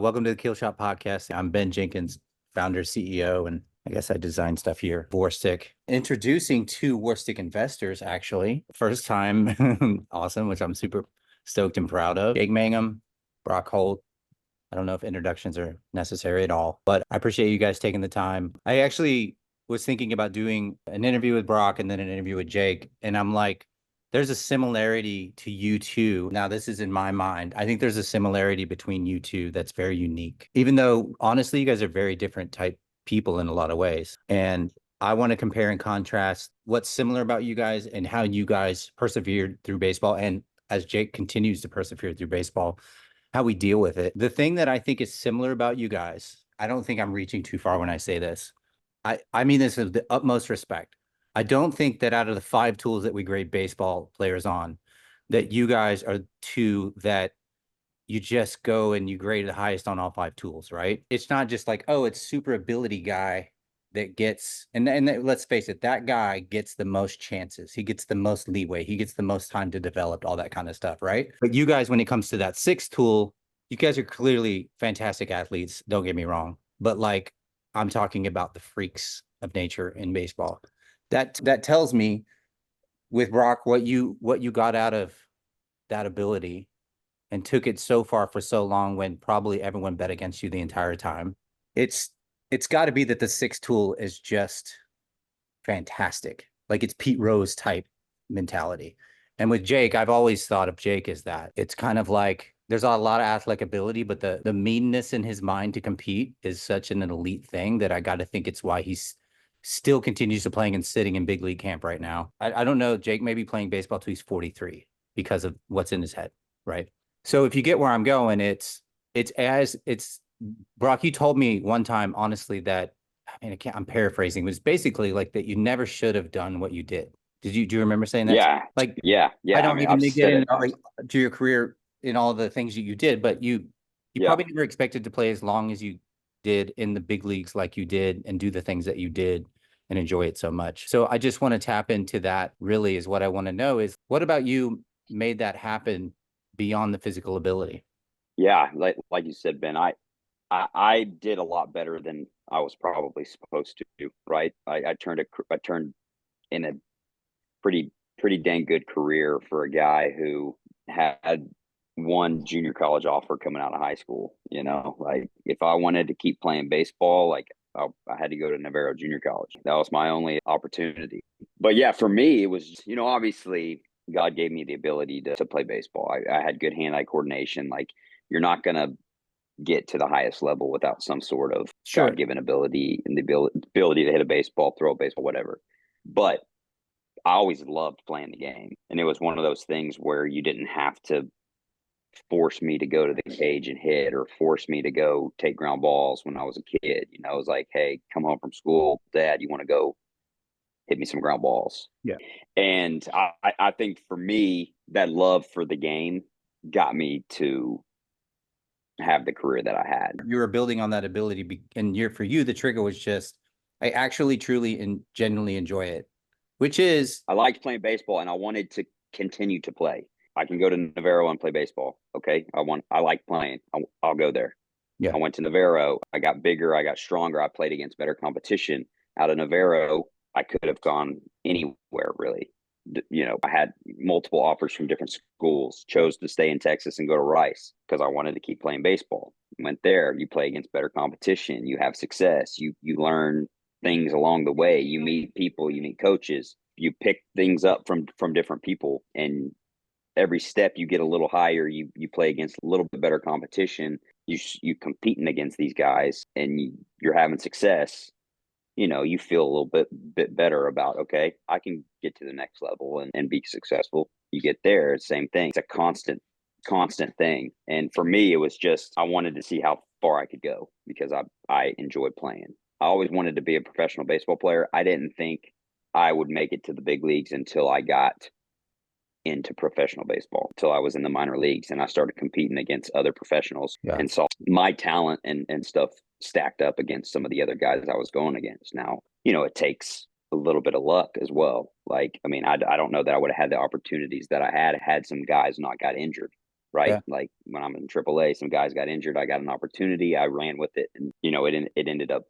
Welcome to the Kill Shot Podcast. I'm Ben Jenkins, founder, CEO, and I guess I design stuff here. Warstick. Introducing two Warstick investors, actually. First time, awesome, which I'm super stoked and proud of. Jake Mangum, Brock Holt. I don't know if introductions are necessary at all, but I appreciate you guys taking the time. I actually was thinking about doing an interview with Brock and then an interview with Jake, and I'm like, there's a similarity to you two. Now, this is in my mind. I think there's a similarity between you two that's very unique, even though honestly, you guys are very different type people in a lot of ways. And I want to compare and contrast what's similar about you guys and how you guys persevered through baseball. And as Jake continues to persevere through baseball, how we deal with it. The thing that I think is similar about you guys, I don't think I'm reaching too far when I say this. I mean this with the utmost respect. I don't think that out of the 5 tools that we grade baseball players on, that you guys are two that you just go and you grade the highest on all 5 tools, right? It's not just like, oh, it's super ability guy that gets, and let's face it, that guy gets the most chances. He gets the most leeway. He gets the most time to develop, all that kind of stuff, right? But you guys, when it comes to that 6th tool, you guys are clearly fantastic athletes. Don't get me wrong. But like, I'm talking about the freaks of nature in baseball. That tells me with Brock what you got out of that ability and took it so far for so long when probably everyone bet against you the entire time. It's got to be that the 6th tool is just fantastic. Like it's Pete Rose type mentality. And with Jake, I've always thought of Jake as that. It's kind of like there's a lot of athletic ability, but the meanness in his mind to compete is such an elite thing that I got to think it's why he's still continues to playing and sitting in big league camp right now. I don't know. Jake may be playing baseball till he's 43 because of what's in his head, right? So if you get where I'm going, it's Brock, you told me one time, honestly, that I'm paraphrasing, but it's basically like that you never should have done what you did. Do you remember saying that? Yeah, Like, yeah, I yeah. I don't mean, even I've get said into it. like to your career in all the things you did, but you Yeah, probably never expected to play as long as you did in the big leagues like you did and do the things that you did and enjoy it so much. So I just want to tap into that really is what I want to know is what about you made that happen beyond the physical ability? yeah. Like you said, Ben, I did a lot better than I was probably supposed to do. Right. I turned in a pretty dang good career for a guy who had one junior college offer coming out of high school. Like if I wanted to keep playing baseball, like I had to go to Navarro Junior College. That was my only opportunity. But yeah, for me, it was, obviously God gave me the ability to play baseball. I had good hand eye coordination. Like you're not going to get to the highest level without some sort of Sure. God given ability and the ability to hit a baseball, throw a baseball, whatever. But I always loved playing the game. And it was one of those things where you didn't have to force me to go to the cage and hit or force me to go take ground balls when I was a kid. It was like, hey, come home from school, Dad, you want to go hit me some ground balls? Yeah. And I think for me, that love for the game got me to have the career that I had. You were building on that ability, and for you, the trigger was just, I actually, truly, and genuinely enjoy it, which is I liked playing baseball and I wanted to continue to play. I can go to Navarro and play baseball. Okay. I like playing. I'll go there. yeah, I went to Navarro. I got bigger. I got stronger. I played against better competition. Out of Navarro, I could have gone anywhere really. I had multiple offers from different schools, chose to stay in Texas and go to Rice because I wanted to keep playing baseball. Went there, you play against better competition, you have success, you learn things along the way, you meet people, you meet coaches, you pick things up from different people, and every step you get a little higher, you play against a little bit better competition, you competing against these guys and you're having success. You feel a little bit better about, okay, I can get to the next level and be successful. You get there, same thing. It's a constant thing. And for me, it was just I wanted to see how far I could go because I enjoyed playing. I always wanted to be a professional baseball player. I didn't think I would make it to the big leagues until I got into professional baseball, until I was in the minor leagues and I started competing against other professionals yeah. and saw my talent and stuff stacked up against some of the other guys I was going against. Now, it takes a little bit of luck as well. Like, I mean, I don't know that I would have had the opportunities that I had some guys not got injured. right? Yeah. Like when I'm in AAA, some guys got injured. I got an opportunity. I ran with it, and it ended up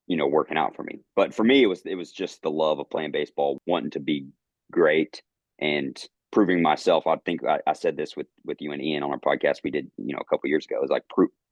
working out for me. But for me, it was just the love of playing baseball, wanting to be great and proving myself. I think I said this with you and Ian on our podcast we did a couple of years ago. It was like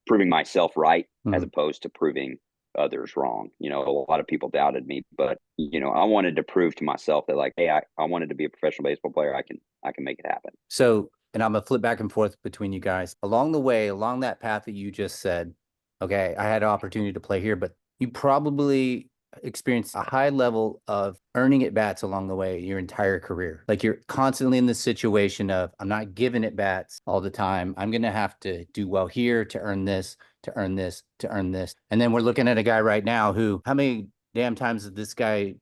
proving myself right as Mhm. opposed to proving others wrong. A lot of people doubted me, but I wanted to prove to myself that, like, hey, I wanted to be a professional baseball player. I can make it happen. So, and I'm gonna flip back and forth between you guys. Along the way, along that path that you just said, okay, I had an opportunity to play here, but you probably experienced a high level of earning at bats along the way your entire career. Like you're constantly in this situation of, I'm not giving it bats all the time. I'm gonna have to do well here to earn this, to earn this, to earn this. And then we're looking at a guy right now who, how many damn times did this guy,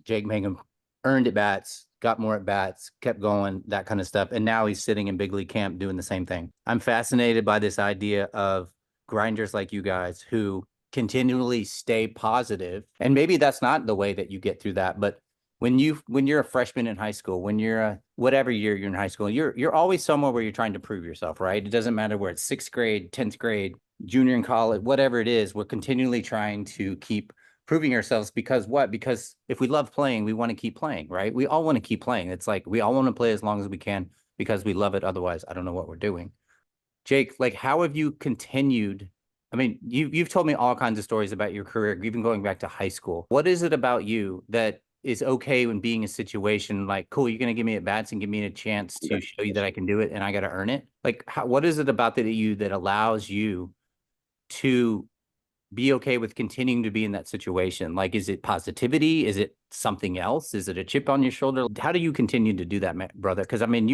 Jake Mangum, earned at bats, got more at bats, kept going, that kind of stuff. And now he's sitting in big league camp doing the same thing. I'm fascinated by this idea of grinders like you guys who continually stay positive. And maybe that's not the way that you get through that, but when you're a freshman in high school, when you're a whatever year you're in high school, you're always somewhere where you're trying to prove yourself, right? It doesn't matter where it's sixth grade, 10th grade, junior in college, whatever it is, we're continually trying to keep proving ourselves because what? Because if we love playing, we want to keep playing, right? We all want to keep playing. It's like we all want to play as long as we can because we love it. Otherwise, I don't know what we're doing. Jake, like how have you continued? I mean, you've told me all kinds of stories about your career, even going back to high school. What is it about you that is okay when being a situation like, cool, you're gonna give me at bats and give me a chance to show you that I can do it and I gotta earn it? Like what is it about you that allows you to be okay with continuing to be in that situation? Like, is it positivity? Is it something else? Is it a chip on your shoulder? How do you continue to do that, brother? Because I mean,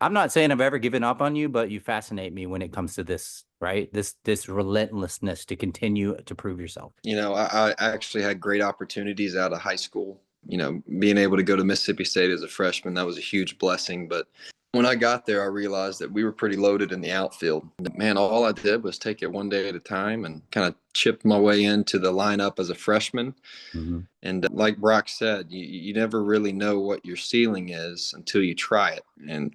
I'm not saying I've ever given up on you, but you fascinate me when it comes to this, right? This relentlessness to continue to prove yourself. I actually had great opportunities out of high school. Being able to go to Mississippi State as a freshman, that was a huge blessing. But when I got there, I realized that we were pretty loaded in the outfield. Man, all I did was take it one day at a time and kind of chipped my way into the lineup as a freshman. Mm-hmm. And like Brock said, you never really know what your ceiling is until you try it. And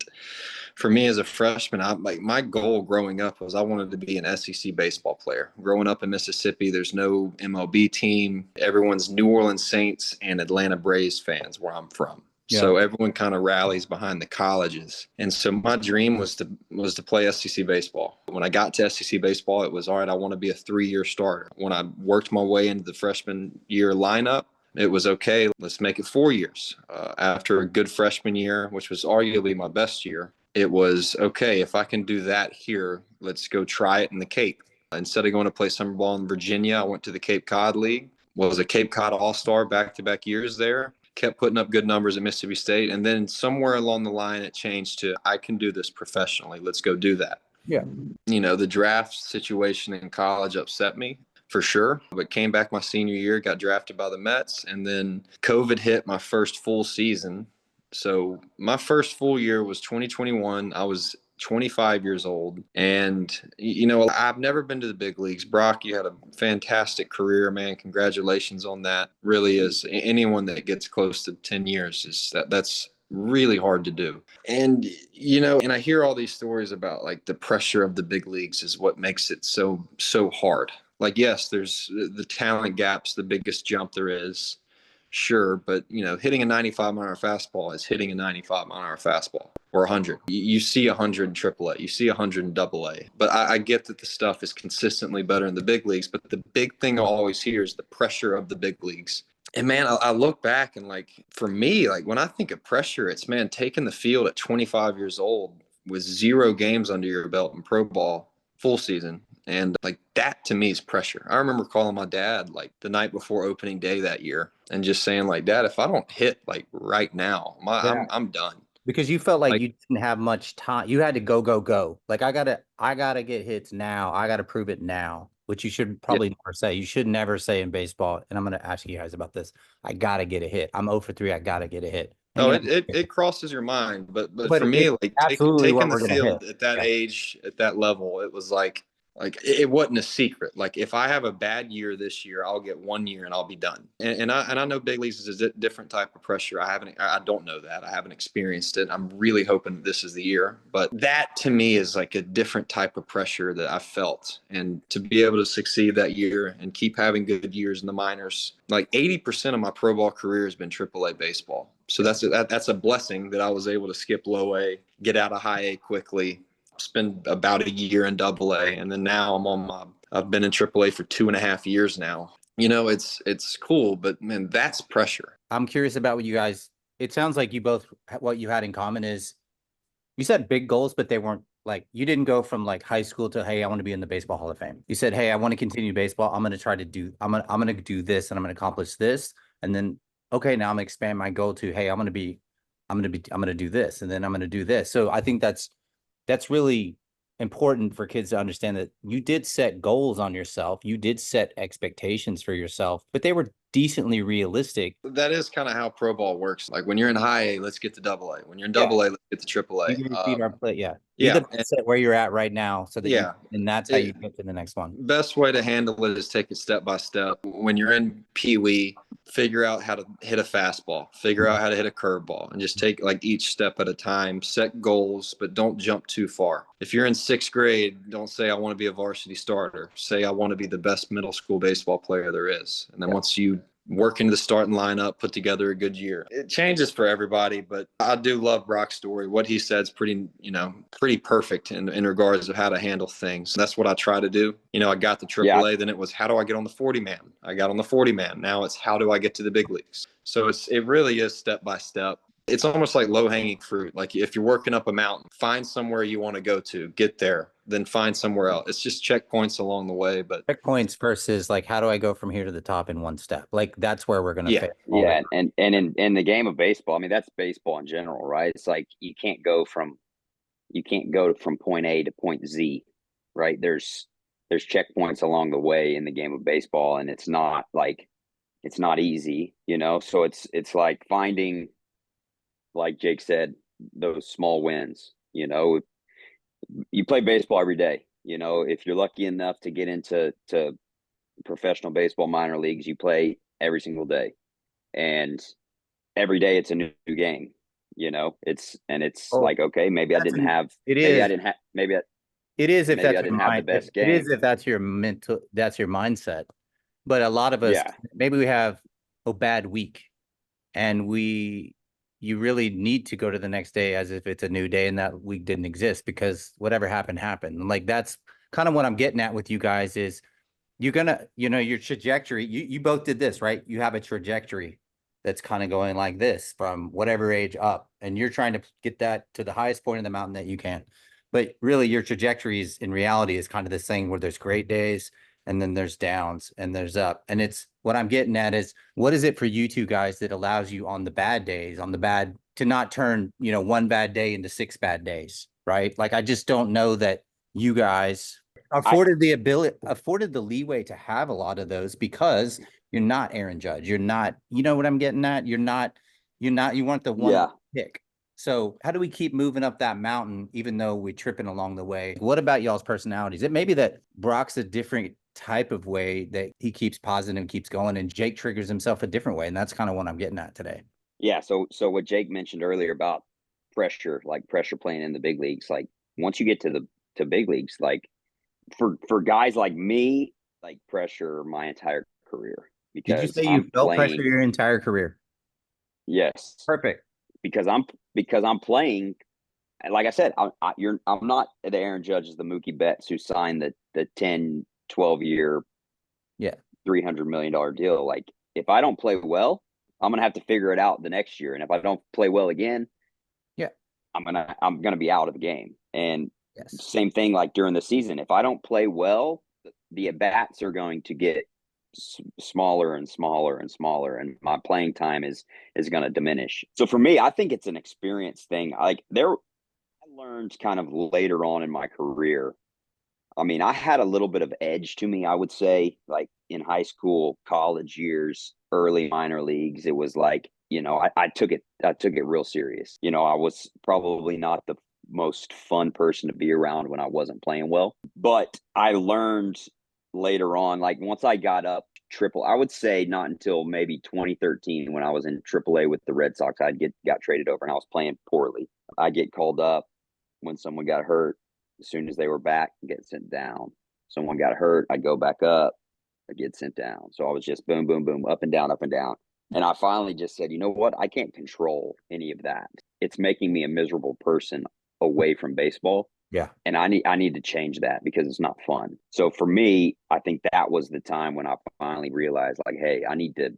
for me as a freshman, my goal growing up was I wanted to be an SEC baseball player. Growing up in Mississippi, there's no MLB team. Everyone's New Orleans Saints and Atlanta Braves fans where I'm from. Yeah. So everyone kind of rallies behind the colleges. And so my dream was to play SEC baseball. When I got to SEC baseball, it was all right, I want to be a 3-year starter. When I worked my way into the freshman year lineup, it was okay, let's make it 4 years. After a good freshman year, which was arguably my best year, it was okay, if I can do that here, let's go try it in the Cape. Instead of going to play summer ball in Virginia, I went to the Cape Cod League, was a Cape Cod All-Star back-to-back years there, kept putting up good numbers at Mississippi State. And then somewhere along the line, it changed to, I can do this professionally. Let's go do that. Yeah. The draft situation in college upset me for sure, but came back my senior year, got drafted by the Mets, and then COVID hit my first full season. So my first full year was 2021. I was 25 years old. And, I've never been to the big leagues. Brock, you had a fantastic career, man. Congratulations on that. Really is. Anyone that gets close to 10 years that's really hard to do. And, and I hear all these stories about like the pressure of the big leagues is what makes it so hard. Like, yes, there's the talent gaps, the biggest jump there is. Sure, but hitting a 95-mile-an-hour fastball is hitting a 95-mile-an-hour fastball or 100. You see 100 in AAA, you see 100 in AA. But I get that the stuff is consistently better in the big leagues. But the big thing I always hear is the pressure of the big leagues. And man, I look back and like for me, like when I think of pressure, it's man taking the field at 25 years old with 0 games under your belt in pro ball full season. And like that to me is pressure. I remember calling my dad like the night before opening day that year and just saying like, Dad, if I don't hit like right now, I'm done. Because you felt like Like, you didn't have much time. You had to go, go, go. Like I gotta get hits now. I gotta prove it now, which you should yeah, probably never say. You should never say in baseball. And I'm gonna ask you guys about this. I gotta get a hit. I'm 0 for 3. I gotta get a hit. And oh, it crosses your mind, but but for me, it's like absolutely taking what the we're gonna hit. field at that Yeah. age, at that level, it was like Like it wasn't a secret. Like if I have a bad year this year, I'll get 1 year and I'll be done. And I know big leagues is a different type of pressure. I don't know that. I haven't experienced it. I'm really hoping that this is the year. But that to me is like a different type of pressure that I felt. And to be able to succeed that year and keep having good years in the minors, like 80% of my pro ball career has been AAA baseball. So that's a blessing that I was able to skip low A, get out of high A quickly, spend about a year in Double A, and then now I've been in Triple A for 2.5 years now. You know, it's cool, but man, that's pressure. I'm curious about what you guys. It sounds like you both, what you had in common is you set big goals, but they weren't like, you didn't go from like high school to, hey, I want to be in the Baseball Hall of Fame. You said, hey, I want to continue baseball. I'm going to try to do, I'm going to do this and I'm going to accomplish this. And then, okay, now I'm going to expand my goal to, hey, I'm going to do this. And then I'm going to do this. So I think that's really important for kids to understand that you did set goals on yourself. You did set expectations for yourself, but they were decently realistic. That is kind of how pro ball works. Like when you're in high A, let's get to Double A. When you're in Double A, let's get to Triple A. You feet our plate, yeah. Yeah. Be the best at where you're at right now, so that and that's how you get to the next one. Best way to handle it is take it step by step. When you're in Pee Wee, figure out how to hit a fastball, figure out how to hit a curveball, and just take like each step at a time. Set goals, but don't jump too far. If you're in 6th grade, don't say I want to be a varsity starter. Say I want to be the best middle school baseball player there is. And then once you work into the starting lineup, put together a good year. It changes for everybody, but I do love Brock's story. What he said is pretty perfect in regards of how to handle things. That's what I try to do. You know, I got the AAA, then it was how do I get on the 40-man? I got on the 40-man. Now it's how do I get to the big leagues? So it really is step by step. It's almost like low-hanging fruit. Like if you're working up a mountain, find somewhere you want to go to, get there, then find somewhere else. It's just checkpoints along the way. But checkpoints versus like, how do I go from here to the top in one step? Like that's where we're going to fail. Yeah. And in the game of baseball, I mean, that's baseball in general, right? It's like you can't go from point A to point Z, right? There's checkpoints along the way in the game of baseball, and it's not easy, you know? So it's like finding, like Jake said, those small wins. You know, you play baseball every day. You know, if you're lucky enough to get into professional baseball minor leagues, you play every single day, and every day it's a new game. You know, it's like, okay, maybe I didn't have the best game. It is if that's your mindset. But a lot of us, maybe we have a bad week, and you really need to go to the next day as if it's a new day and that week didn't exist, because whatever happened. And like, that's kind of what I'm getting at with you guys is you're gonna, your trajectory, you both did this, right? You have a trajectory that's kind of going like this from whatever age up, and you're trying to get that to the highest point of the mountain that you can. But really your trajectory is, in reality, is kind of this thing where there's great days and then there's downs and there's up. And it's what I'm getting at is, what is it for you two guys that allows you on the bad days, to not turn, one bad day into 6 bad days, right? Like, I just don't know that you guys afforded the leeway to have a lot of those, because you're not Aaron Judge. You're not, you know what I'm getting at? You want the one pick. So how do we keep moving up that mountain, even though we're tripping along the way? What about y'all's personalities? It may be that Brock's a different type of way that he keeps positive and keeps going, and Jake triggers himself a different way. And that's kind of what I'm getting at today. Yeah. So what Jake mentioned earlier about pressure, like pressure playing in the big leagues, like once you get to big leagues, like for guys like me, like pressure my entire career. Because did you say you felt pressure your entire career? Yes. Perfect. Because I'm playing, like I said, I'm not the Aaron Judges, the Mookie Betts who signed the 10, 12 year, $300 million deal. Like, if I don't play well, I'm gonna have to figure it out the next year, and if I don't play well again, I'm gonna be out of the game. And same thing, like during the season, if I don't play well, the at bats are going to get smaller and smaller and smaller, and my playing time is going to diminish. So for me, I think it's an experience thing. I learned kind of later on in my career. I mean, I had a little bit of edge to me, I would say, like in high school, college years, early minor leagues. It was like, I took it real serious. I was probably not most fun person to be around when I wasn't playing well. But I learned later on, like once I got up I would say not until maybe 2013 when I was in AAA with the Red Sox, got traded over and I was playing poorly. I get called up when someone got hurt. As soon as they were back, get sent down. Someone got hurt, I'd go back up, I'd get sent down. So I was just boom, boom, boom, up and down, up and down. And I finally just said, you know what? I can't control any of that. It's making me a miserable person away from baseball. Yeah. And I need to change that because it's not fun. So for me, I think that was the time when I finally realized, like, hey, I need to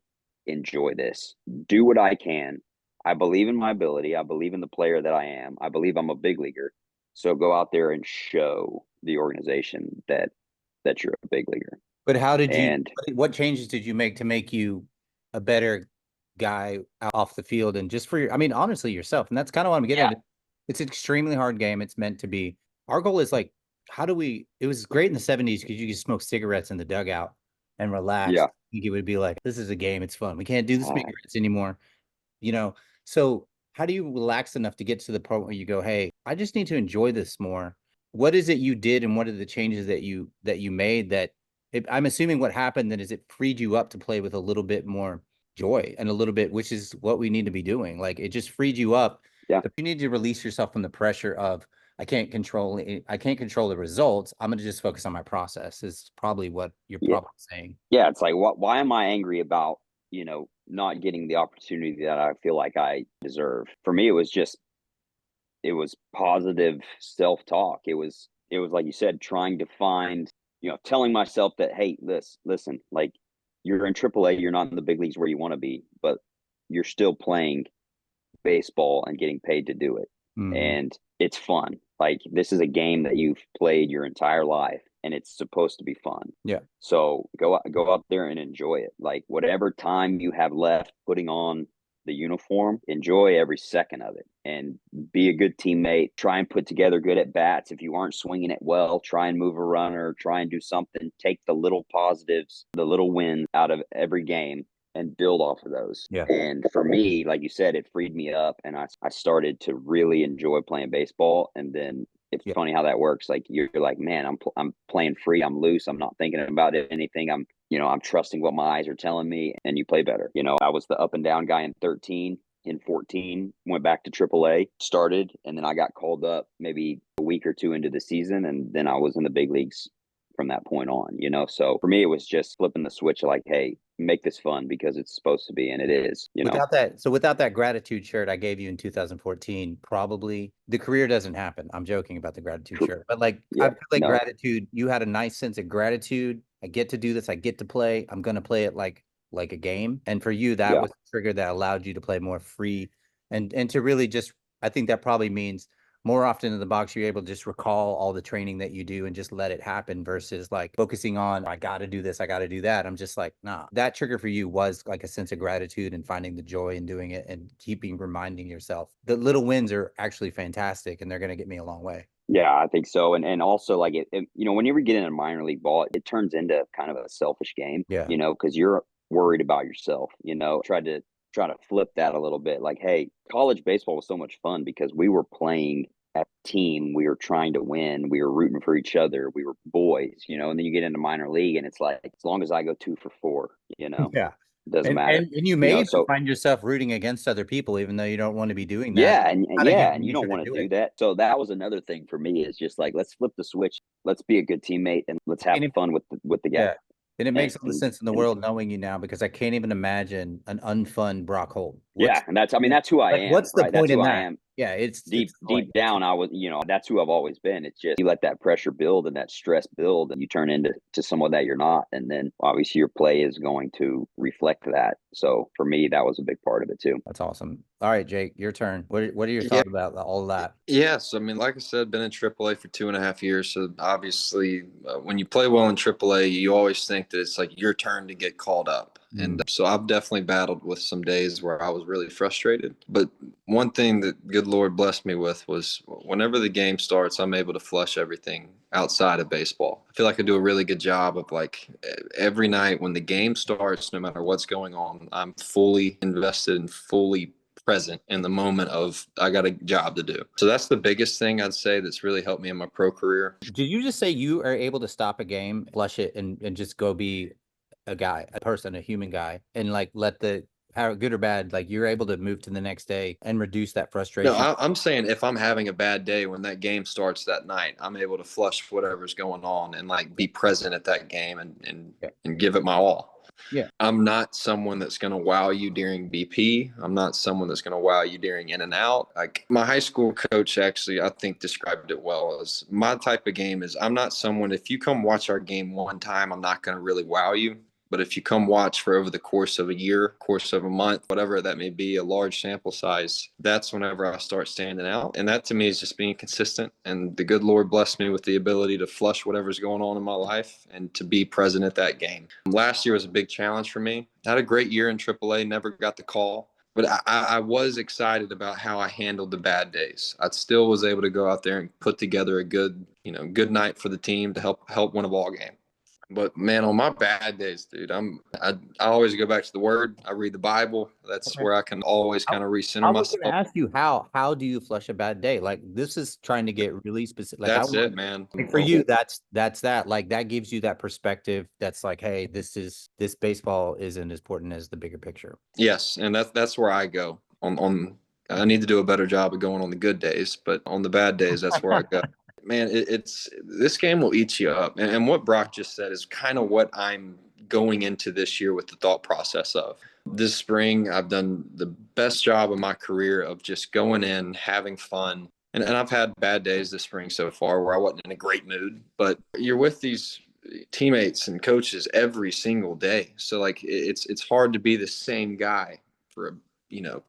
enjoy this, do what I can. I believe in my ability. I believe in the player that I am. I believe I'm a big leaguer. So go out there and show the organization that you're a big leaguer. But how did you, And what changes did you make to make you a better guy off the field and just for your, I mean, honestly, yourself? And that's kind of what I'm getting at. It's an extremely hard game. It's meant to be. Our goal is like, it was great in the 70s because you could smoke cigarettes in the dugout and relax. yeah, I think it would be like, this is a game. It's fun. We can't do the cigarettes anymore, you know? So how do you relax enough to get to the point where you go, hey, I just need to enjoy this more? What is it you did and what are the changes that you made that I'm assuming what happened then is it freed you up to play with a little bit more joy and a little bit, which is what we need to be doing. Like it just freed you up. yeah. You need to release yourself from the pressure of I can't control the results. I'm going to just focus on my process is probably what you're Yeah. probably saying. Yeah, it's like, why am I angry about, not getting the opportunity that I feel like I deserve? For me, it was positive self-talk. It was like you said, trying to find, telling myself that, hey, listen, like you're in AAA, you're not in the big leagues where you want to be, but you're still playing baseball and getting paid to do it. And it's fun. Like this is a game that you've played your entire life and it's supposed to be fun. Yeah. So go out there and enjoy it. Like whatever time you have left putting on the uniform, enjoy every second of it and be a good teammate. Try and put together good at bats. If you aren't swinging it well, try and move a runner, try and do something. Take the little positives, the little wins out of every game and build off of those. Yeah. And for me, like you said, it freed me up and I started to really enjoy playing baseball. And then it's funny how that works. Like you're like, man, I'm playing free. I'm loose. I'm not thinking about anything. I'm trusting what my eyes are telling me and you play better. I was the up and down guy in 13. In 14, went back to AAA, started, and then I got called up maybe a week or two into the season. And then I was in the big leagues from that point on, So for me, it was just flipping the switch like, hey, make this fun because it's supposed to be, and it is, Without that gratitude shirt I gave you in 2014, probably the career doesn't happen. I'm joking about the gratitude shirt, but like I feel like gratitude, you had a nice sense of gratitude. I get to do this. I get to play. I'm going to play it like a game. And for you, that was the trigger that allowed you to play more free and to really just, I think that probably means more often in the box, you're able to just recall all the training that you do and just let it happen versus like focusing on, I got to do this, I got to do that. I'm just like, nah, that trigger for you was like a sense of gratitude and finding the joy in doing it and reminding yourself the little wins are actually fantastic and they're going to get me a long way. Yeah, I think so. And also like whenever you get in a minor league ball, it turns into kind of a selfish game, because you're worried about yourself, try to flip that a little bit. Like, hey, college baseball was so much fun because we were playing a team. We were trying to win. We were rooting for each other. We were boys, and then you get into minor league and it's like, as long as I go 2 for 4, Yeah. it doesn't matter. And you may find yourself rooting against other people, even though you don't want to be doing that. Yeah. And you don't want to do that. So that was another thing for me is just like, let's flip the switch. Let's be a good teammate and let's have fun with the guy. Yeah. And it makes all the sense in the world knowing you now because I can't even imagine an unfun Brock Holt. And that's who I am. What's the right? point that's in who that? I am. Yeah, it's deep down. I was, that's who I've always been. It's just you let that pressure build and that stress build, and you turn into someone that you're not, and then obviously your play is going to reflect that. So for me, that was a big part of it too. That's awesome. All right, Jake, your turn. What are your thoughts about all of that? Yes, I mean, like I said, been in AAA for 2.5 years. So obviously, when you play well in AAA, you always think that it's like your turn to get called up. And so I've definitely battled with some days where I was really frustrated. But one thing that good Lord blessed me with was whenever the game starts, I'm able to flush everything outside of baseball. I feel like I do a really good job of like every night when the game starts, no matter what's going on, I'm fully invested and fully present in the moment of I got a job to do. So that's the biggest thing I'd say that's really helped me in my pro career. Did you just say you are able to stop a game, flush it, and just go be a guy, a person, a human guy, and like let the how good or bad, like you're able to move to the next day and reduce that No, frustration? I'm saying if I'm having a bad day when that game starts that night, I'm able to flush whatever's going on and like be present at that game Yeah. and give it my all. Yeah. I'm not someone that's going to wow you during BP. I'm not someone that's going to wow you during in and out. Like my high school coach actually, I think described it well as my type of game is I'm not someone, if you come watch our game one time, I'm not going to really wow you. But if you come watch for over the course of a year, course of a month, whatever that may be, a large sample size, that's whenever I start standing out. And that to me is just being consistent. And the good Lord blessed me with the ability to flush whatever's going on in my life and to be present at that game. Last year was a big challenge for me. I had a great year in AAA, never got the call. But I was excited about how I handled the bad days. I still was able to go out there and put together a good night for the team to help win a ball game. But man, on my bad days, dude, I always go back to the Word. I read the Bible. That's Okay. where I can always kind of I recenter was going to myself. ask you how do you flush a bad day? Like this is trying to get really specific. Like I That's want it, man. like for you, that's that. Like that gives you that perspective. That's like, hey, this baseball isn't as important as the bigger picture. Yes, and that's where I go. On I need to do a better job of going on the good days, but on the bad days, that's where I go. Man, it's this game will eat you up. And what Brock just said is kind of what I'm going into this year with the thought process of. This spring, I've done the best job of my career of just going in, having fun. And I've had bad days this spring so far where I wasn't in a great mood, but you're with these teammates and coaches every single day. So like it's hard to be the same guy for a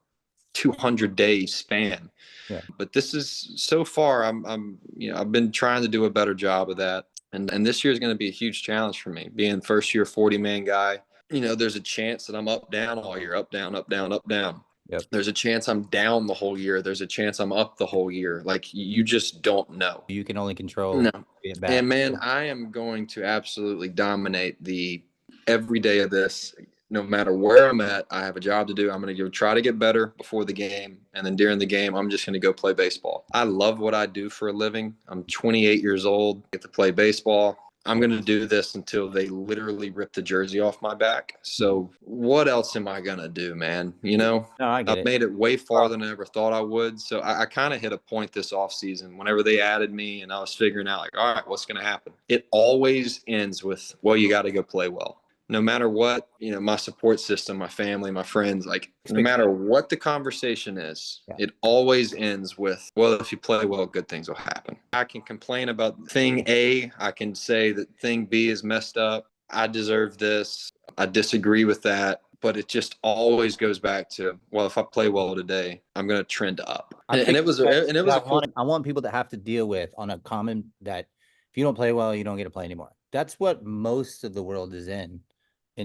200-day span. Yeah. But this is so far I've been trying to do a better job of that. And this year is going to be a huge challenge for me. Being first year 40-man guy, there's a chance that I'm up down all year, up down, up down, up down. Yep. There's a chance I'm down the whole year. There's a chance I'm up the whole year. Like you just don't know. You can only control No. it back. And man, I am going to absolutely dominate the every day of this. No matter where I'm at, I have a job to do. I'm going to go try to get better before the game. And then during the game, I'm just going to go play baseball. I love what I do for a living. I'm 28 years old, get to play baseball. I'm going to do this until they literally rip the jersey off my back. So what else am I going to do, man? No, I get I've it. made it way farther than I ever thought I would. So I kind of hit a point this offseason whenever they added me and I was figuring out like, all right, what's going to happen? It always ends with, well, you got to go play well. No matter what, my support system, my family, my friends, like no matter what the conversation is, it always ends with, well, if you play well, good things will happen. I can complain about thing A. I can say that thing B is messed up. I deserve this. I disagree with that. But it just always goes back to, well, if I play well today, I'm going to trend up. And it was I want people to have to deal with on a common that if you don't play well, you don't get to play anymore. That's what most of the world is in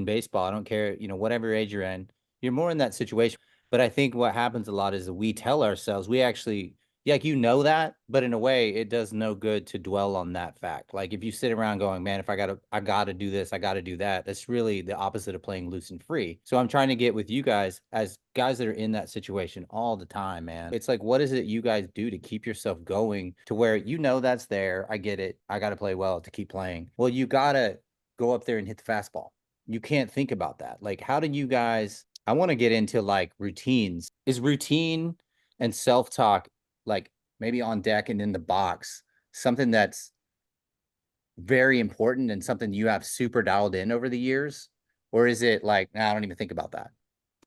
baseball. I don't care, whatever age you're in, you're more in that situation. But I think what happens a lot is that we tell ourselves, we actually, like, that, but in a way it does no good to dwell on that fact. Like if you sit around going, man, if I gotta do this, I gotta do that. That's really the opposite of playing loose and free. So I'm trying to get with you guys as guys that are in that situation all the time, man. It's like, what is it you guys do to keep yourself going to where that's there? I get it. I gotta play well to keep playing. Well, you gotta go up there and hit the fastball. You can't think about that. Like, how do you guys, I want to get into like routines. Is routine and self-talk like maybe on deck and in the box something that's very important and something you have super dialed in over the years? Or is it like, nah, I don't even think about that?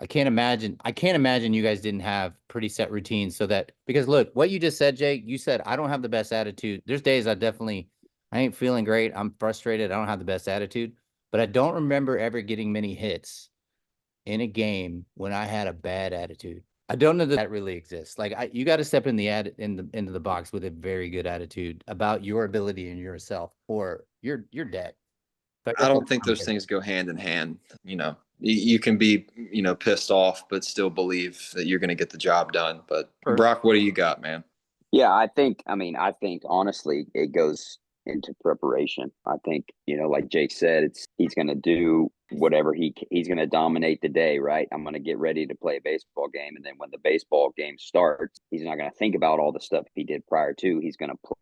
I can't imagine you guys didn't have pretty set routines so that, because look, what you just said, Jake, you said, I don't have the best attitude. There's days I ain't feeling great. I'm frustrated. I don't have the best attitude. But I don't remember ever getting many hits in a game when I had a bad attitude. I don't know that really exists. Like you got to step in into the box with a very good attitude about your ability and yourself, or you're dead. I don't think those things go hand in hand. You can be, pissed off, but still believe that you're going to get the job done. But Brock, what do you got, man? Yeah, I think honestly, it goes into preparation. I think, like Jake said, he's going to do whatever he's going to dominate the day, right? I'm going to get ready to play a baseball game. And then when the baseball game starts, he's not going to think about all the stuff he did prior to. He's going to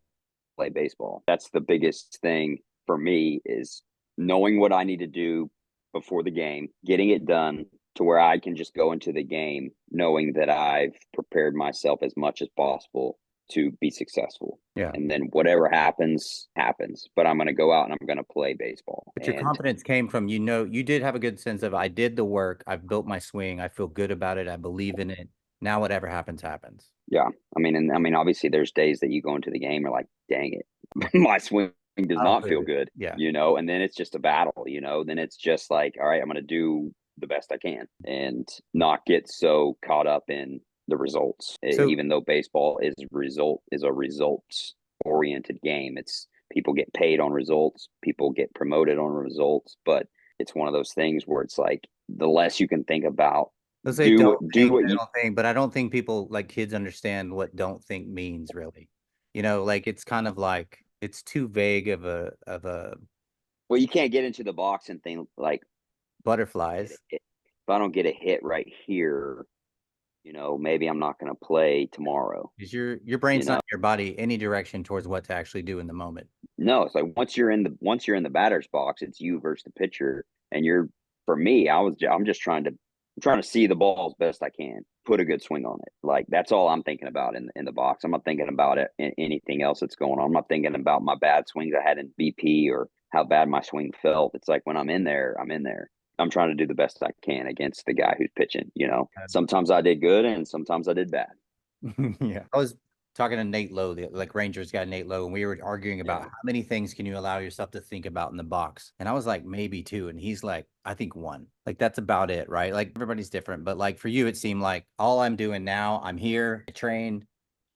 play baseball. That's the biggest thing for me, is knowing what I need to do before the game, getting it done to where I can just go into the game knowing that I've prepared myself as much as possible to be successful. Yeah. And then whatever happens, happens. But I'm going to go out and I'm going to play baseball. But your confidence came from, you did have a good sense of, I did the work, I've built my swing, I feel good about it, I believe in it. Now whatever happens, happens. Yeah. Obviously there's days that you go into the game, you're like, dang it, my swing does not feel good. Yeah. And then it's just a battle, then it's just like, all right, I'm going to do the best I can and not get so caught up in the results. Even though baseball is a results oriented game, it's people get paid on results, people get promoted on results, but it's one of those things where it's like the less you can think about, don't think, but I don't think people, like kids, understand what don't think means, really. Like it's kind of like, it's too vague of a well, you can't get into the box and think like butterflies. If I don't get a hit right here, maybe I'm not going to play tomorrow. Because your brain's not in your body any direction towards what to actually do in the moment. No, it's like once you're in the batter's box, it's you versus the pitcher. And for me, I'm just trying to see the ball as best I can, put a good swing on it. Like that's all I'm thinking about in the box. I'm not thinking about anything else that's going on. I'm not thinking about my bad swings I had in BP or how bad my swing felt. It's like when I'm in there, I'm in there. I'm trying to do the best I can against the guy who's pitching. Sometimes I did good and sometimes I did bad. Yeah. I was talking to Nate Lowe, like Rangers guy Nate Lowe, and we were arguing about how many things can you allow yourself to think about in the box. And I was like, maybe two. And he's like, I think one. Like that's about it, right? Like everybody's different. But like for you, it seemed like all I'm doing now, I'm here, I trained,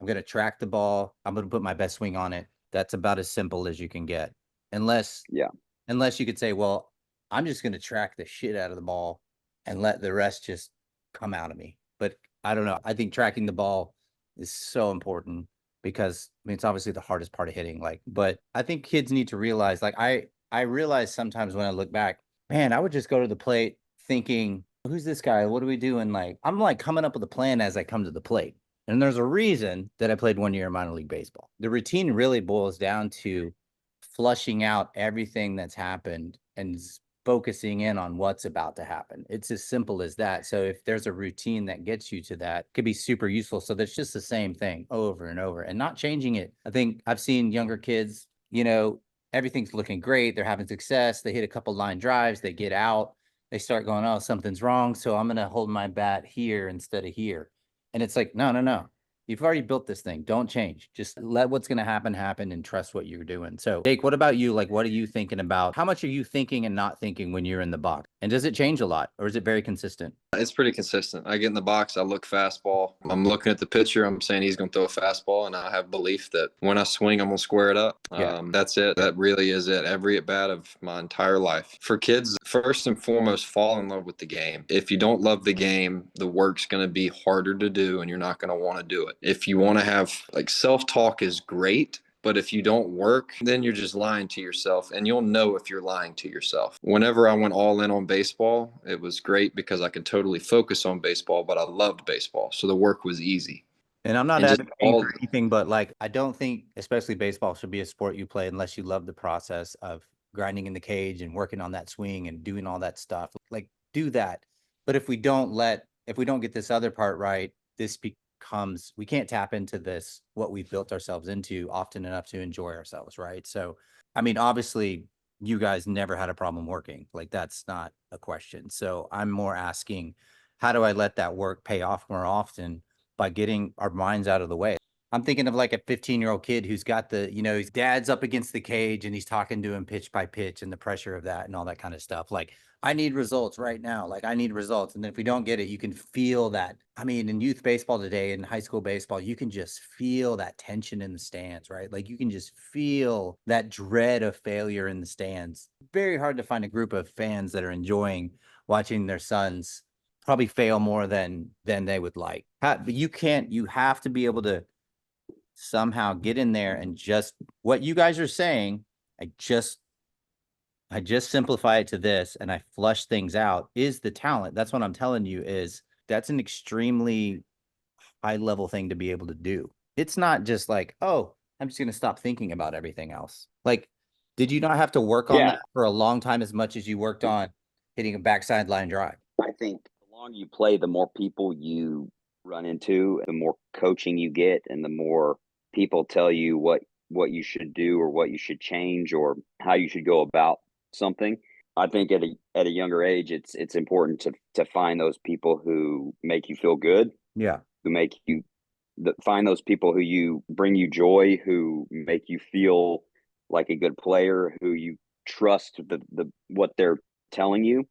I'm going to track the ball, I'm going to put my best swing on it. That's about as simple as you can get. Unless you could say, well, I'm just going to track the shit out of the ball and let the rest just come out of me. But I don't know. I think tracking the ball is so important because it's obviously the hardest part of hitting. But I think kids need to realize, I realize sometimes when I look back, man, I would just go to the plate thinking, who's this guy? What are we doing? I'm like coming up with a plan as I come to the plate. And there's a reason that I played 1 year in minor league baseball. The routine really boils down to flushing out everything that's happened and focusing in on what's about to happen. It's as simple as that. So if there's a routine that gets you to that, it could be super useful. So that's just the same thing over and over and not changing it. I think I've seen younger kids, everything's looking great. They're having success. They hit a couple line drives. They get out. They start going, oh, something's wrong. So I'm going to hold my bat here instead of here. And it's like, no. You've already built this thing. Don't change. Just let what's going to happen and trust what you're doing. So, Jake, what about you? Like, what are you thinking about? How much are you thinking and not thinking when you're in the box? And does it change a lot or is it very consistent? It's pretty consistent. I get in the box, I look fastball. I'm looking at the pitcher. I'm saying he's going to throw a fastball, and I have belief that when I swing, I'm going to square it up. That's it. That really is it. Every at bat of my entire life. For kids, first and foremost, fall in love with the game. If you don't love the game, the work's going to be harder to do, and you're not going to want to do it. If you want to have, self-talk is great, but if you don't work, then you're just lying to yourself, and you'll know if you're lying to yourself. Whenever I went all in on baseball, it was great because I could totally focus on baseball, but I loved baseball. So the work was easy. And I'm not advocating for anything, but I don't think, especially baseball, should be a sport you play unless you love the process of grinding in the cage and working on that swing and doing all that stuff. Do that. But if we don't get this other part right, we can't tap into what we've built ourselves into often enough to enjoy ourselves, right? So, obviously you guys never had a problem working. That's not a question. So I'm more asking, how do I let that work pay off more often by getting our minds out of the way? I'm thinking of a 15-year-old kid who's got his dad's up against the cage and he's talking to him pitch by pitch and the pressure of that and all that kind of stuff. I need results right now. I need results. And then if we don't get it, you can feel that. In youth baseball today, in high school baseball, you can just feel that tension in the stands, right? You can just feel that dread of failure in the stands. Very hard to find a group of fans that are enjoying watching their sons probably fail more than they would like. But you have to be able to somehow get in there and just what you guys are saying, I just simplify it to this and I flush things out is the talent. That's what I'm telling you is that's an extremely high level thing to be able to do. It's not just like, oh, I'm just going to stop thinking about everything else. Like, did you not have to work on that for a long time as much as you worked on hitting a backside line drive? I think the longer you play, the more people you run into, the more coaching you get, and the more people tell you what you should do or what you should change or how you should go about something. I think at a younger age, it's important to find those people who make you feel good, Yeah. who make you find those people who you bring you joy, who make you feel like a good player, who you trust the what they're telling you.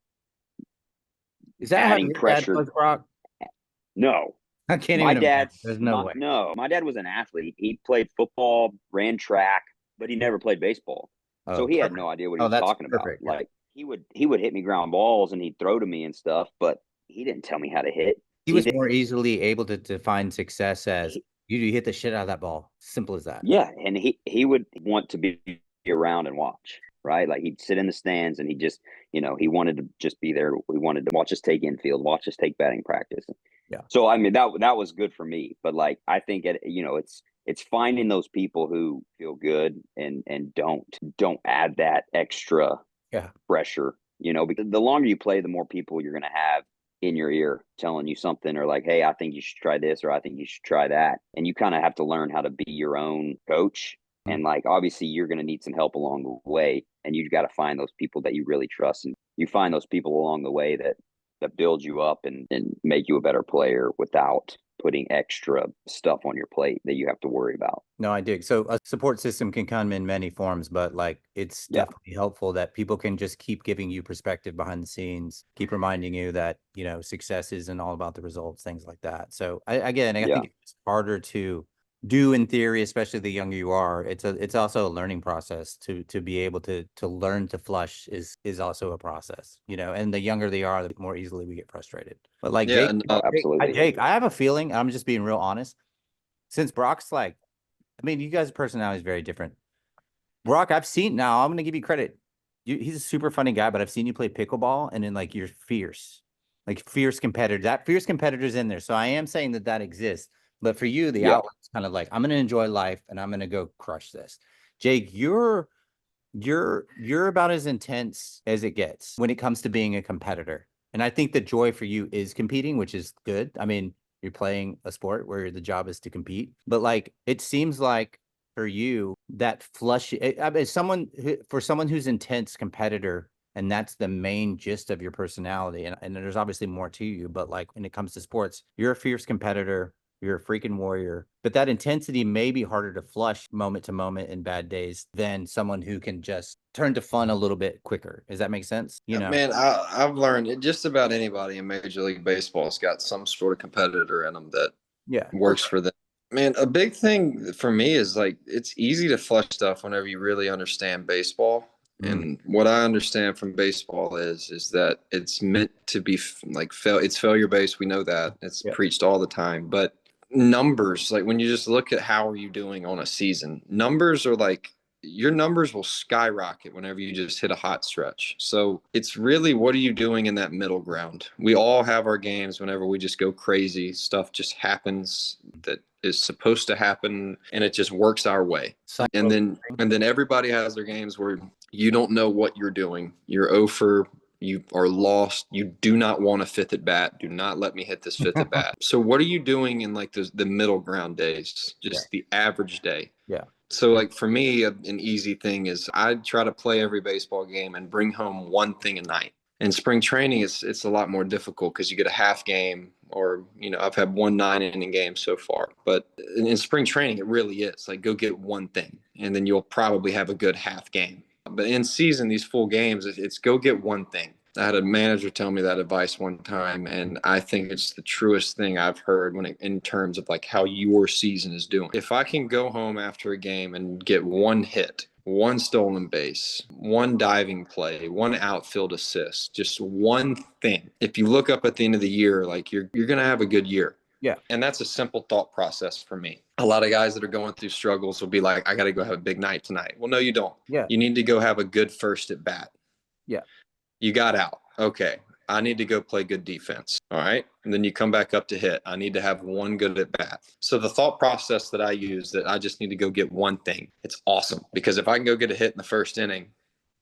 Is that Adding how your pressure? dad was, Brock? No, I can't my even imagine. dad's There's no way. no. My dad was an athlete. He played football, ran track, but he never played baseball. So Oh, he had perfect. no idea what he Oh, was that's talking about. perfect. Like he would hit me ground balls and he'd throw to me and stuff, but he didn't tell me how to hit. He was more easily able to define success as you hit the shit out of that ball. Simple as that. Yeah, and he would want to be around and watch, right? Like he'd sit in the stands and he just, he wanted to just be there. He wanted to watch us take infield, watch us take batting practice. Yeah. So I mean that was good for me, but like I think it's finding those people who feel good and don't add that extra pressure, because the longer you play, the more people you're going to have in your ear telling you something or like, hey, I think you should try this or I think you should try that. And you kind of have to learn how to be your own coach. And like, obviously you're going to need some help along the way and you've got to find those people that you really trust. And you find those people along the way that build you up and make you a better player without putting extra stuff on your plate that you have to worry about. No, I dig. So a support system can come in many forms, but like it's definitely helpful that people can just keep giving you perspective behind the scenes, keep reminding you that, success isn't all about the results, things like that. So I think it's harder to do in theory, especially the younger you are. It's also a learning process to be able to learn to flush is also a process, and the younger they are, the more easily we get frustrated. But like Jake, absolutely. Jake, I have a feeling, I'm just being real honest, since Brock's like, I mean, you guys' personality is very different. Brock, I'm going to give you credit. He's a super funny guy, but I've seen you play pickleball and then like you're fierce, like fierce competitor. That fierce competitor's in there. So I am saying that exists. But for you, the outlet's kind of like, I'm going to enjoy life and I'm going to go crush this. Jake, you're about as intense as it gets when it comes to being a competitor. And I think the joy for you is competing, which is good. I mean, you're playing a sport where the job is to compete, but like, it seems like for you that flush, I mean, for someone who's intense competitor, and that's the main gist of your personality. And there's obviously more to you, but like when it comes to sports, you're a fierce competitor. You're a freaking warrior, but that intensity may be harder to flush moment to moment in bad days than someone who can just turn to fun a little bit quicker. Does that make sense? Man, I've learned just about anybody in Major League Baseball has got some sort of competitor in them that works for them. Man, a big thing for me is like it's easy to flush stuff whenever you really understand baseball. And what I understand from baseball is that it's meant to be like it's failure based. We know that it's preached all the time, but numbers, like when you just look at how are you doing on a season, numbers are like your numbers will skyrocket whenever you just hit a hot stretch. So it's really what are you doing in that middle ground? We all have our games whenever we just go crazy. Stuff just happens that is supposed to happen and it just works our way. And then everybody has their games where you don't know what you're doing. You're 0 for you are lost. You do not want a fifth at bat. Do not let me hit this fifth at bat. So what are you doing in like the middle ground days? Just the average day. Yeah. So like for me, an easy thing is I try to play every baseball game and bring home one thing a night. In spring training, it's a lot more difficult because you get a half game or, I've had 1 9-inning game so far. But in spring training, it really is like go get one thing and then you'll probably have a good half game. But in season, these full games, it's go get one thing. I had a manager tell me that advice one time, and I think it's the truest thing I've heard in terms of like how your season is doing. If I can go home after a game and get one hit, one stolen base, one diving play, one outfield assist, just one thing. If you look up at the end of the year, like you're going to have a good year. Yeah. And that's a simple thought process for me. A lot of guys that are going through struggles will be like, I got to go have a big night tonight. Well, no, you don't. Yeah. You need to go have a good first at bat. Yeah. You got out. Okay. I need to go play good defense. All right. And then you come back up to hit. I need to have one good at bat. So the thought process that I use, that I just need to go get one thing, it's awesome. Because if I can go get a hit in the first inning,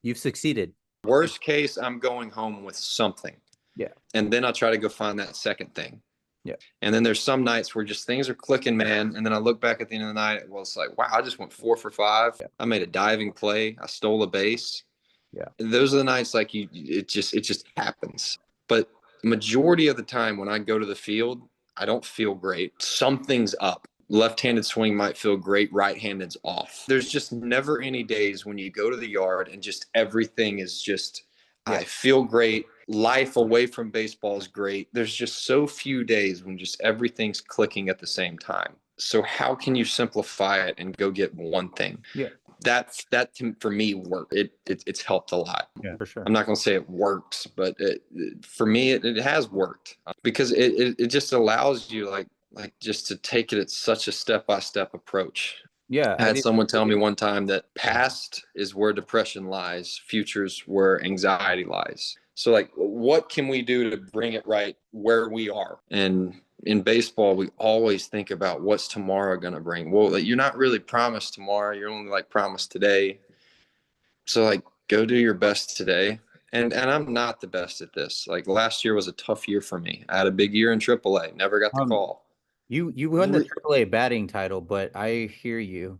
You've succeeded. worst case, I'm going home with something. Yeah. And then I'll try to go find that second thing. Yeah. And then there's some nights where just things are clicking, man. And then I look back at the end of the night. Well, it's like, wow, I just went 4 for 5. Yeah. I made a diving play. I stole a base. Yeah. And those are the nights like it just happens. But majority of the time when I go to the field, I don't feel great. Something's up. Left-handed swing might feel great. Right-handed's off. There's just never any days when you go to the yard and just everything is just, I feel great. Life away from baseball is great. There's just so few days when just everything's clicking at the same time. So how can you simplify it and go get one thing? Yeah. That for me worked. It's helped a lot. Yeah, for sure. I'm not going to say it works, but for me, it has worked because it just allows you like just to take it at such a step-by-step approach. Yeah. I had someone tell me one time that past is where depression lies, future's where anxiety lies. So like, what can we do to bring it right where we are? And in baseball, we always think about what's tomorrow going to bring. Well, like, you're not really promised tomorrow. You're only like promised today. So like, go do your best today. And I'm not the best at this. Like last year was a tough year for me. I had a big year in AAA. Never got the call. You won the AAA batting title, but I hear you.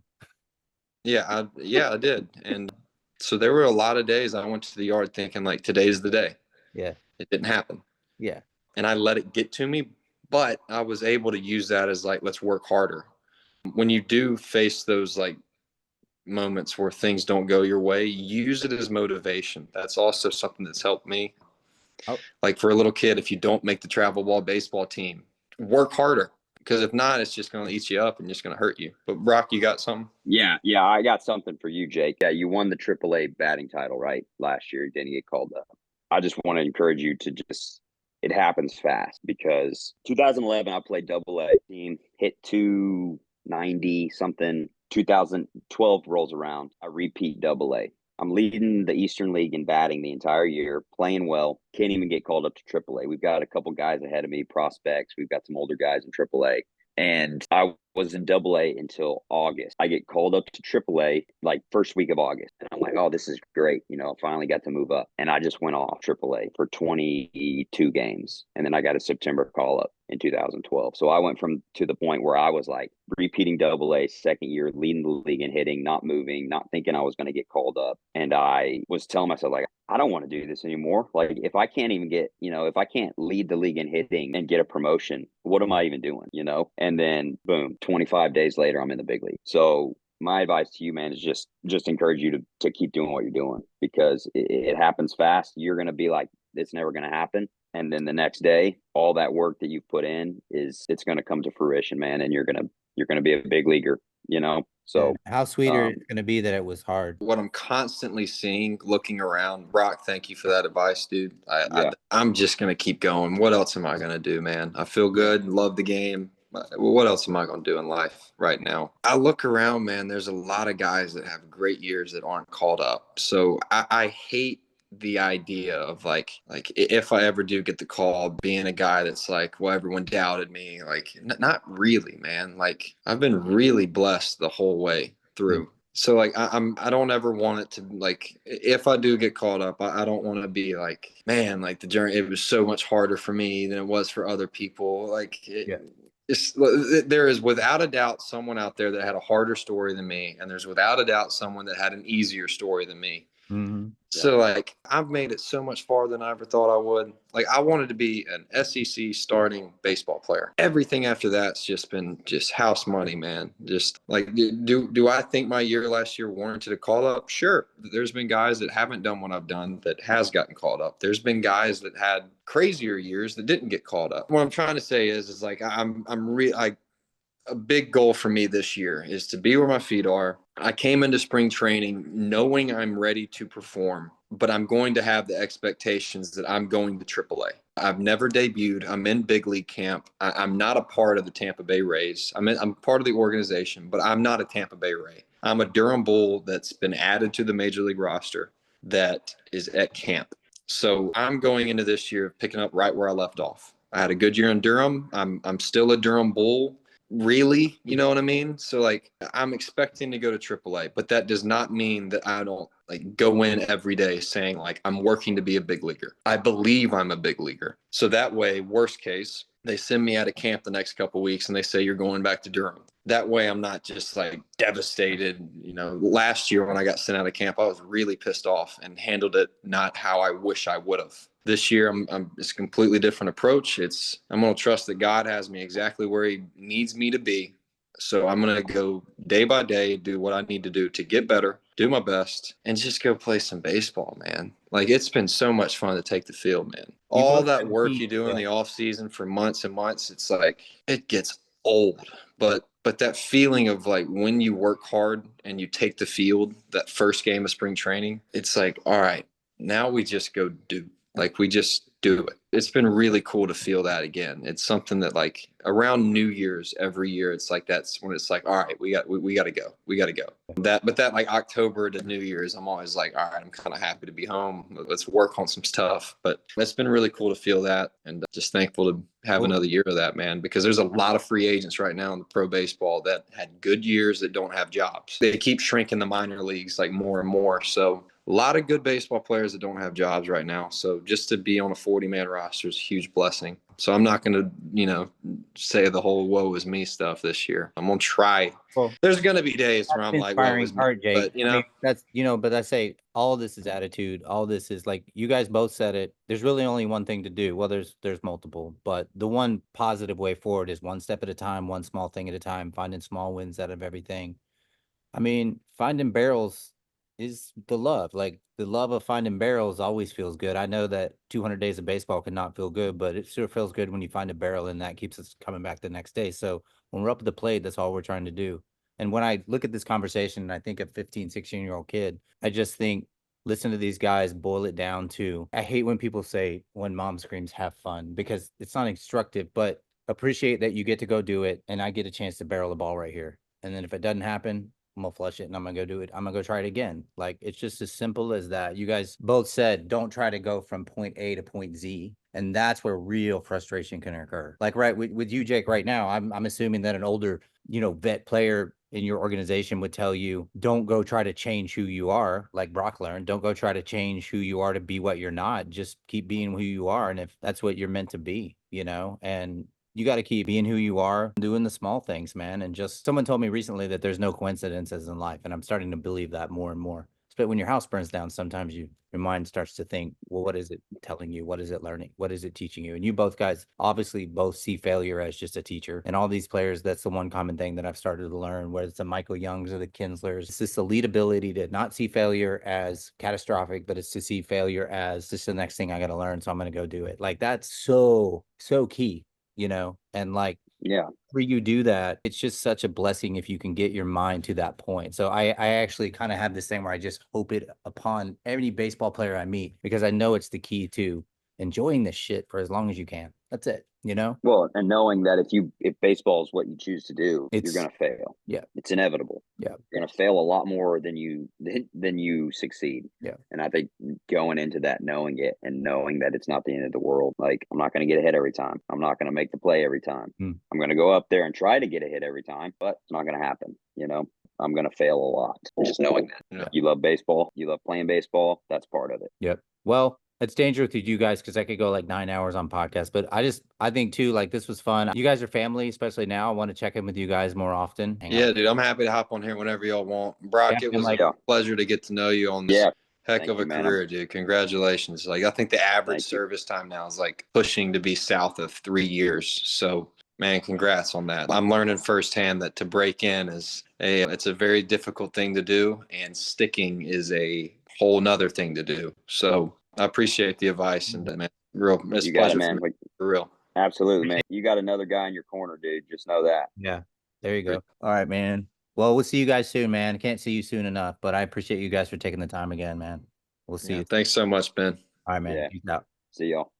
Yeah, I did. And so there were a lot of days I went to the yard thinking like, today's the day. Yeah. It didn't happen. Yeah. And I let it get to me, but I was able to use that as like, let's work harder. When you do face those like moments where things don't go your way, use it as motivation. That's also something that's helped me. Oh. Like for a little kid, if you don't make the travel ball baseball team, work harder. Because if not, it's just going to eat you up and just going to hurt you. But Brock, you got something? Yeah, I got something for you, Jake. Yeah, you won the AAA batting title, right? Last year, didn't get called up. I just want to encourage you to just, it happens fast because 2011, I played AA team, hit 290 something. 2012 rolls around, I repeat AA. I'm leading the Eastern League in batting the entire year, playing well, can't even get called up to AAA. We've got a couple guys ahead of me, prospects. We've got some older guys in AAA. And I was in AA until August. I get called up to AAA like first week of August. And I'm like, oh, this is great. You know, finally got to move up. And I just went off AAA for 22 games. And then I got a September call up in 2012. So I went to the point where I was like repeating AA, second year, leading the league in hitting, not moving, not thinking I was going to get called up. And I was telling myself, like, I don't want to do this anymore. Like, if I can't even get, if I can't lead the league in hitting and get a promotion, what am I even doing, And then boom, 25 days later, I'm in the big league. So my advice to you, man, is just encourage you to keep doing what you're doing because it happens fast. You're going to be like, it's never going to happen. And then the next day, all that work that you've put in it's going to come to fruition, man. And you're going to be a big leaguer, So how sweeter it's going to be that it was hard. What I'm constantly seeing, looking around, Brock, thank you for that advice, dude. I'm just going to keep going. What else am I going to do, man? I feel good. Love the game. What else am I going to do in life right now? I look around, man, there's a lot of guys that have great years that aren't called up. So I hate the idea of like if I ever do get the call, being a guy that's like, well, everyone doubted me. Like, not really, man. Like, I've been really blessed the whole way through. Mm-hmm. So like, I don't ever want it to like, if I do get called up, I don't want to be like, man, like the journey, it was so much harder for me than it was for other people. Like, there is without a doubt someone out there that had a harder story than me, and there's without a doubt someone that had an easier story than me. Mm-hmm. So like, I've made it so much farther than I ever thought I would. Like, I wanted to be an SEC starting baseball player. Everything after that's just been just house money, man. Just like, do I think my year last year warranted a call up? Sure. There's been guys that haven't done what I've done that has gotten called up. There's been guys that had crazier years that didn't get called up. What I'm trying to say is like, a big goal for me this year is to be where my feet are. I came into spring training knowing I'm ready to perform, but I'm going to have the expectations that I'm going to AAA. I've never debuted. I'm in big league camp. I'm not a part of the Tampa Bay Rays. I'm part of the organization, but I'm not a Tampa Bay Ray. I'm a Durham Bull that's been added to the major league roster that is at camp. So I'm going into this year picking up right where I left off. I had a good year in Durham. I'm still a Durham Bull, really, you know what I mean? So like I'm expecting to go to AAA, but that does not mean that I don't like go in every day saying like I'm working to be a big leaguer. I believe I'm a big leaguer. So that way, worst case, they send me out of camp the next couple of weeks and they say you're going back to Durham. That way I'm not just like devastated. You know, last year when I got sent out of camp, I was really pissed off and handled it not how I wish I would have. This year, it's a completely different approach. I'm going to trust that God has me exactly where he needs me to be. So I'm going to go day by day, do what I need to do to get better, do my best, and just go play some baseball, man. Like it's been so much fun to take the field, man. You All both that have work key- you do in yeah. the off season for months and months, it's like it gets old. But that feeling of like when you work hard and you take the field, that first game of spring training, it's like, all right, now we just go do. Like we just do it. It's been really cool to feel that again. It's something that like around New Year's every year, it's like that's when it's like, all right, we got to go. We got to go. But that like October to New Year's, I'm always like, all right, I'm kind of happy to be home. Let's work on some stuff. But it's been really cool to feel that, and just thankful to have another year of that, man, because there's a lot of free agents right now in the pro baseball that had good years that don't have jobs. They keep shrinking the minor leagues like more and more. So a lot of good baseball players that don't have jobs right now. So just to be on a 40-man roster is a huge blessing. So I'm not going to, say the whole woe is me stuff this year. I'm going to try. Well, There's going to be days where that's I'm like, woe inspiring is me. part, Jake. But, I mean, that's, but I say all of this is attitude. All this is like, you guys both said it. There's really only one thing to do. Well, there's multiple, but the one positive way forward is one step at a time, one small thing at a time, finding small wins out of everything. I mean, finding barrels is the love. Like the love of finding barrels always feels good. I know that 200 days of baseball cannot feel good, but it sure feels good when you find a barrel, and that keeps us coming back the next day. So when we're up at the plate, that's all we're trying to do. And when I look at this conversation and I think of 15, 16-year-old kid, I just think, listen to these guys boil it down to, I hate when people say when mom screams, have fun, because it's not instructive, but appreciate that you get to go do it. And I get a chance to barrel the ball right here. And then if it doesn't happen, I'm gonna flush it and I'm gonna go do it. I'm gonna go try it again. Like it's just as simple as that. You guys both said don't try to go from point A to point Z. And that's where real frustration can occur. Like right with you, Jake, right now, I'm assuming that an older, vet player in your organization would tell you, don't go try to change who you are, like Brock learned. Don't go try to change who you are to be what you're not. Just keep being who you are. And if that's what you're meant to be, and you got to keep being who you are, doing the small things, man. And just someone told me recently that there's no coincidences in life. And I'm starting to believe that more and more. But when your house burns down, sometimes your mind starts to think, well, what is it telling you? What is it learning? What is it teaching you? And you both guys obviously both see failure as just a teacher. And all these players, that's the one common thing that I've started to learn, whether it's the Michael Youngs or the Kinslers. It's this elite ability to not see failure as catastrophic, but it's to see failure as just the next thing I got to learn. So I'm going to go do it. Like that's so key. And like, Yeah. where you do that, it's just such a blessing if you can get your mind to that point. So I actually kind of have this thing where I just hope it upon every baseball player I meet, because I know it's the key to enjoying this shit for as long as you can. That's it, Well, and knowing that if baseball is what you choose to do, you're It's going to fail. yeah, It's inevitable. yeah, You're going to fail a lot more than you succeed. yeah. And I think going into that, knowing it and knowing that it's not the end of the world, like I'm not going to get ahead every time. I'm not going to make the play every time. I'm going to go up there and try to get a hit every time, but it's not going to happen. I'm going to fail a lot. Just knowing that. Yeah. You love baseball. You love playing baseball. That's part of it. Yep. Well, it's dangerous with you guys because I could go like 9 hours on podcast, but I think too, like this was fun. You guys are family, especially now. I want to check in with you guys more often. Yeah, dude, I'm happy to hop on here whenever y'all want. Brock, Yeah, it was like, a pleasure to get to know you on this Yeah. heck Thank of a you, man. career, dude. Congratulations. Like, I think the average Thank you. service time now is like pushing to be south of 3 years. So, man, congrats on that. I'm learning firsthand that to break in it's a very difficult thing to do, and sticking is a whole nother thing to do. So I appreciate the advice, and man, it's You a got it, pleasure man. for real. Absolutely, man. You got another guy in your corner, dude. Just know that. yeah. There you go. All right, man. Well, we'll see you guys soon, man. Can't see you soon enough, but I appreciate you guys for taking the time again, man. We'll see Yeah. you. Thanks so much, Ben. All right, man. Yeah. Peace out. See y'all.